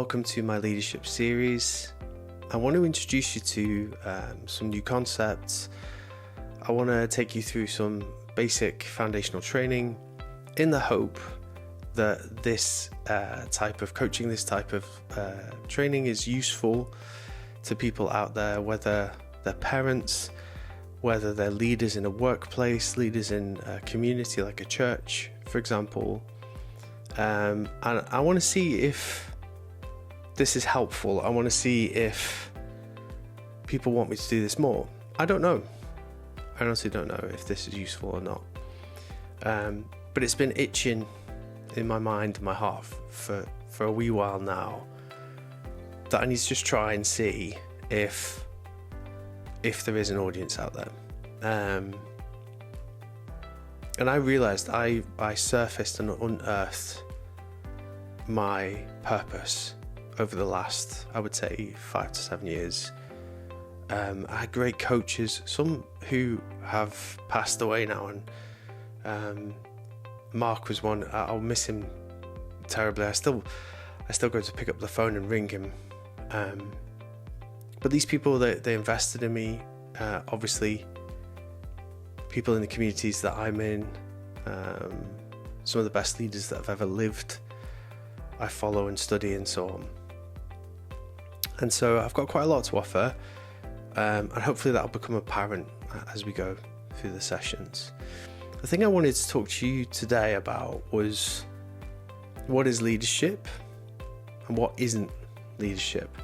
welcome to my leadership series. I want to introduce you to some new concepts. I want to take you through some basic foundational training in the hope that this type of coaching, this type of training is useful to people out there, whether they're parents, whether they're leaders in a workplace, leaders in a community like a church, for example. And I want to see if this is helpful. I want to see if people want me to do this more. I don't know. I honestly don't know if this is useful or not. But it's been itching in my mind and my heart for a wee while now that I need to just try and see if there is an audience out there. And I realized I surfaced and unearthed my purpose over the last, I would say, 5 to 7 years. I had great coaches, some who have passed away now, and Mark was one. I'll miss him terribly. I still go to pick up the phone and ring him. But these people, they invested in me. Obviously, people in the communities that I'm in, some of the best leaders that have ever lived, I follow and study and so on. And so I've got quite a lot to offer, and hopefully that'll become apparent as we go through the sessions. The thing I wanted to talk to you today about was what is leadership and what isn't leadership.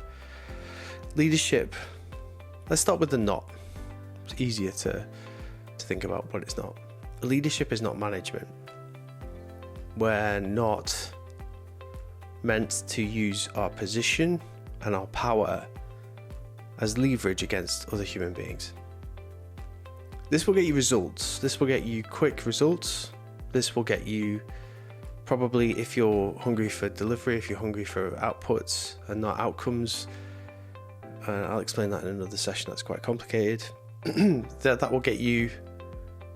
Leadership, let's start with the not. It's easier to think about what it's not. Leadership is not management. We're not meant to use our position and our power as leverage against other human beings. This will get you results. This will get you quick results. This will get you, probably, if you're hungry for delivery, if you're hungry for outputs and not outcomes, I'll explain that in another session, that's quite complicated, that will get you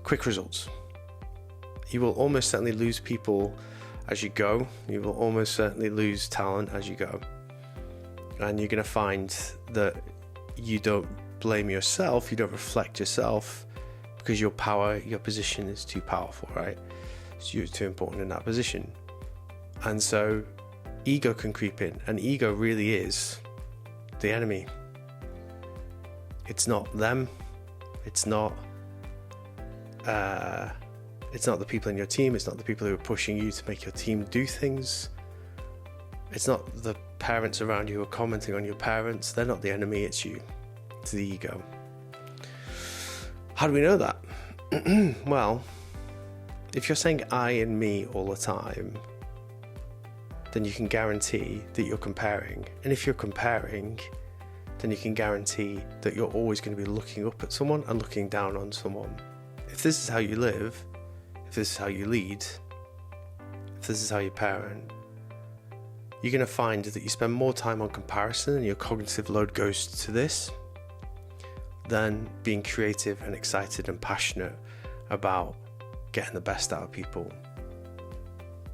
quick results. You will almost certainly lose people as you go. You will almost certainly lose talent as you go. And you're going to find that you don't blame yourself, you don't reflect yourself, because your power, your position is too powerful, right? So you're too important in that position. And so ego can creep in, and ego really is the enemy. It's not them. It's not the people in your team. It's not the people who are pushing you to make your team do things. It's not the parents around you who are commenting on your parents. They're not the enemy, it's you. It's the ego. How do we know that? Well, if you're saying I and me all the time, then you can guarantee that you're comparing. And if you're comparing, then you can guarantee that you're always going to be looking up at someone and looking down on someone. If this is how you live, if this is how you lead, if this is how you parent, you're going to find that you spend more time on comparison and your cognitive load goes to this than being creative and excited and passionate about getting the best out of people.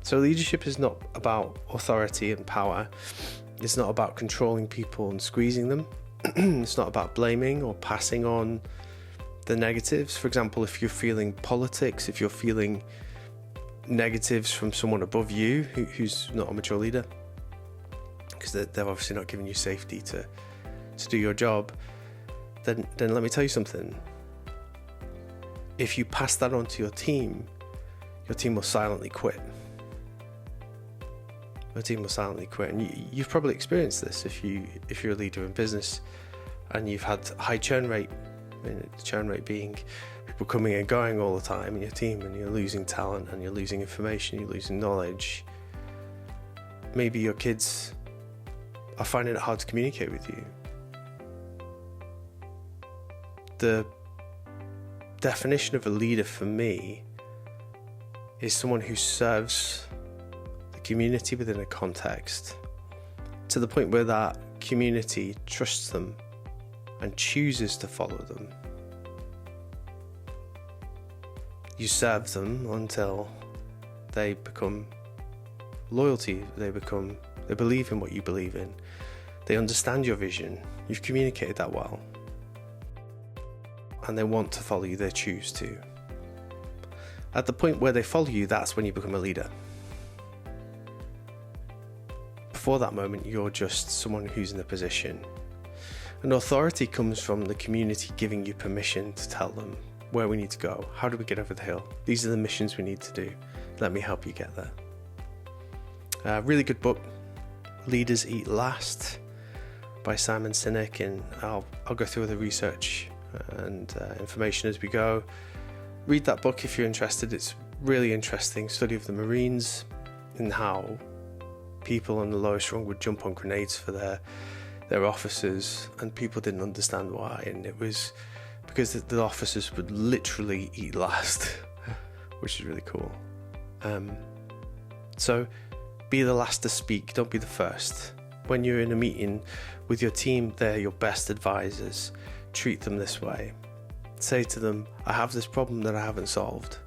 So leadership is not about authority and power. It's not about controlling people and squeezing them. It's not about blaming or passing on the negatives. For example, if you're feeling politics, if you're feeling negatives from someone above you who's not a mature leader, because they're obviously not giving you safety to do your job, then let me tell you something. If you pass that on to your team will silently quit. Your team will silently quit. And you've probably experienced this if you're a leader in business and you've had high churn rate. I mean, the churn rate being people coming and going all the time in your team, and you're losing talent and you're losing information, you're losing knowledge. Maybe your kids are finding it hard to communicate with you. The definition of a leader for me is someone who serves the community within a context to the point where that community trusts them and chooses to follow them. You serve them until they become loyalty, they become They believe in what you believe in. They understand your vision. You've communicated that well. And they want to follow you. They choose to. At the point where they follow you, that's when you become a leader. Before that moment, you're just someone who's in a position. And authority comes from the community giving you permission to tell them where we need to go. How do we get over the hill? These are the missions we need to do. Let me help you get there. Really good book, Leaders Eat Last by Simon Sinek, and I'll go through the research and information as we go. Read that book if you're interested. It's really interesting study of the Marines and how people on the lowest rung would jump on grenades for their officers, and people didn't understand why, and it was because the officers would literally eat last, which is really cool. So be the last to speak, don't be the first. When you're in a meeting with your team, they're your best advisors. Treat them this way. Say to them, I have this problem that I haven't solved.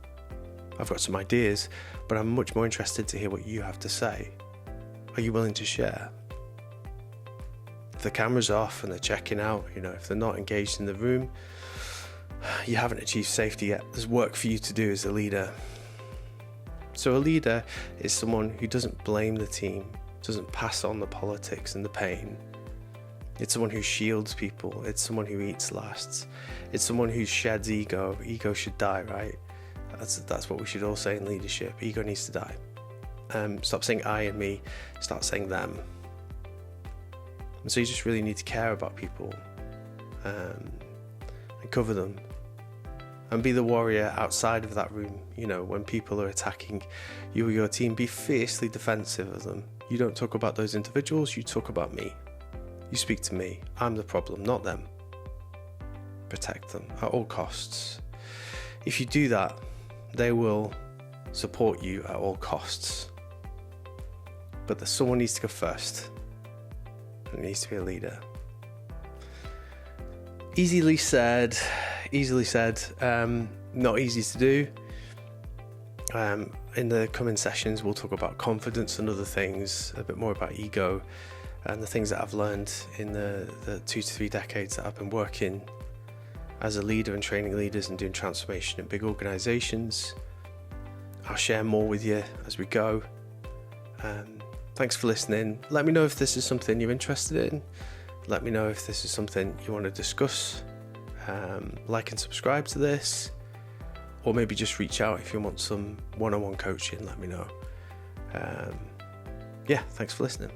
I've got some ideas, but I'm much more interested to hear what you have to say. Are you willing to share? If the camera's off and they're checking out, if they're not engaged in the room, you haven't achieved safety yet. There's work for you to do as a leader. So a leader is someone who doesn't blame the team, doesn't pass on the politics and the pain. It's someone who shields people. It's someone who eats last. It's someone who sheds ego. Ego should die, right? That's what we should all say in leadership. Ego needs to die. Stop saying I and me, start saying them. And so you just really need to care about people and cover them and be the warrior outside of that room. When people are attacking you or your team, be fiercely defensive of them. You don't talk about those individuals, you talk about me. You speak to me. I'm the problem, not them. Protect them at all costs. If you do that, they will support you at all costs. But someone needs to go first. It needs to be a leader. Easily said, not easy to do. In the coming sessions, we'll talk about confidence and other things, a bit more about ego and the things that I've learned in the 2 to 3 decades that I've been working as a leader and training leaders and doing transformation in big organizations. I'll share more with you as we go. Thanks for listening. Let me know if this is something you're interested in. Let me know if this is something you want to discuss. Like and subscribe to this, or maybe just reach out if you want some one-on-one coaching. Let me know. Thanks for listening.